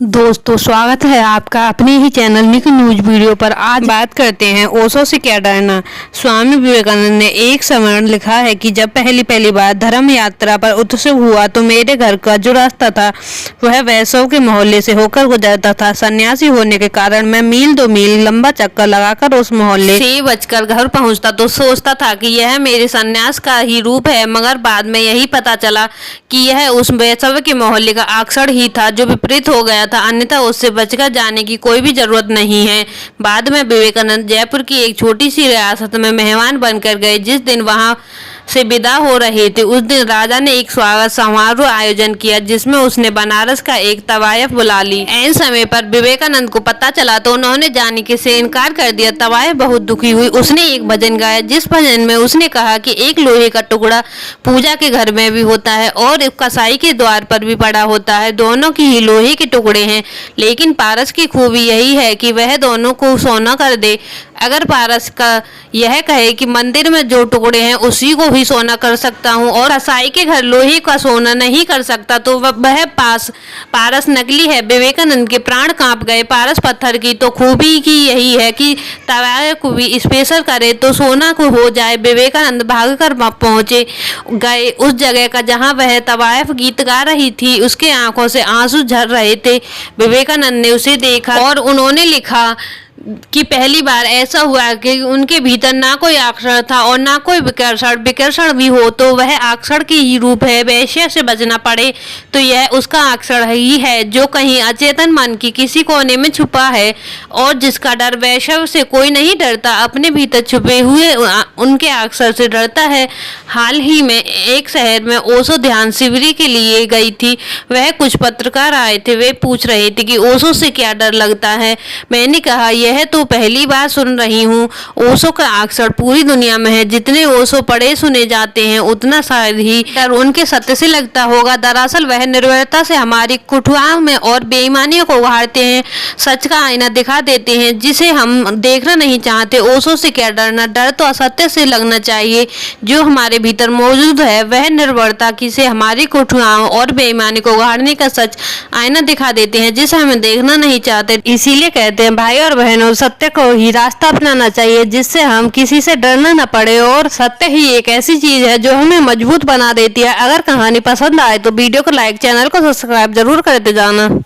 दोस्तों स्वागत है आपका अपने ही चैनल निक न्यूज वीडियो पर। आज बात करते हैं ओशो से क्या डरना। स्वामी विवेकानंद ने एक समय लिखा है कि जब पहली बार धर्म यात्रा पर उत्सव हुआ तो मेरे घर का जो रास्ता था वह वैष्णव के मोहल्ले से होकर गुजरता था। सन्यासी होने के कारण मैं मील 2 मील लंबा चक्कर लगाकर उस मोहल्ले से बचकर घर पहुंचता तो सोचता था कि यह मेरे सन्यास का ही रूप है, मगर बाद में यही पता चला कि यह उस वैष्णव के मोहल्ले का आचरण ही था जो विपरीत हो गया था, अन्यथा उससे बचकर जाने की कोई भी जरूरत नहीं है। बाद में विवेकानंद जयपुर की एक छोटी सी रियासत में मेहमान बनकर गए। जिस दिन वहां से विदा हो रहे थे उस दिन राजा ने एक स्वागत समारोह आयोजन किया जिसमें उसने बनारस का एक तवायफ बुला ली। ऐन समय पर विवेकानंद को पता चला तो उन्होंने जाने के से इनकार कर दिया। तवायफ बहुत दुखी हुई। उसने एक भजन गाया जिस भजन में उसने कहा कि एक लोहे का टुकड़ा पूजा के घर में भी होता है और कसाई के द्वार पर भी पड़ा होता है। दोनों की ही लोहे के टुकड़े हैं, लेकिन पारस की खूबी यही है कि वह दोनों को सोना कर दे। अगर पारस का यह कहे कि मंदिर में जो टुकड़े हैं उसी को भी सोना कर सकता हूँ और कसाई के घर लोहे का सोना नहीं कर सकता तो वह पारस नकली है। विवेकानंद के प्राण कांप गए। पारस पत्थर की तो खूबी की यही है कि तवायफ को भी स्पेशल करे तो सोना को हो जाए। विवेकानंद भागकर पहुंचे गए उस जगह का जहां वह तवायफ गीत गा रही थी। उसके आंखों से आंसू झर रहे थे। विवेकानंद ने उसे देखा और उन्होंने लिखा कि पहली बार ऐसा हुआ कि उनके भीतर ना कोई आकर्षण था और ना कोई विकर्षण। विकर्षण भी हो तो वह आकर्षण की ही रूप है। वैश्य से बचना पड़े तो यह उसका आकर्षण ही है जो कहीं अचेतन मन की किसी कोने में छुपा है और जिसका डर वैश्य से कोई नहीं डरता, अपने भीतर छुपे हुए उनके आकर्षण से डरता है। हाल ही में एक शहर में ओशो ध्यान शिविर के लिए गई थी। वह कुछ पत्रकार आए थे। वे पूछ रहे थे कि ओशो से क्या डर लगता है। मैंने कहा यह तो पहली बार सुन रही हूँ। ओशो का आकर्षण पूरी दुनिया में है। जितने ओशो पढ़े सुने जाते हैं उतना शायद ही डर उनके सत्य से लगता होगा। दरअसल वह निर्भरता से हमारी कुठुआओं में और बेईमानियों को उघाड़ते हैं, सच का आईना दिखा देते हैं जिसे हम देखना नहीं चाहते। ओशो से क्या डरना, डर तो असत्य से लगना चाहिए जो हमारे भीतर मौजूद है। वह निर्भरता की से हमारी कुठुआओं और बेईमानी को उघाड़ने का सच आईना दिखा देते हैं जिसे हमें देखना नहीं चाहते। इसीलिए कहते हैं भाई और बहनों, सत्य को ही रास्ता अपनाना चाहिए जिससे हम किसी से डरना न पड़े। और सत्य ही एक ऐसी चीज है जो हमें मजबूत बना देती है। अगर कहानी पसंद आए तो वीडियो को लाइक, चैनल को सब्सक्राइब जरूर करते जाना।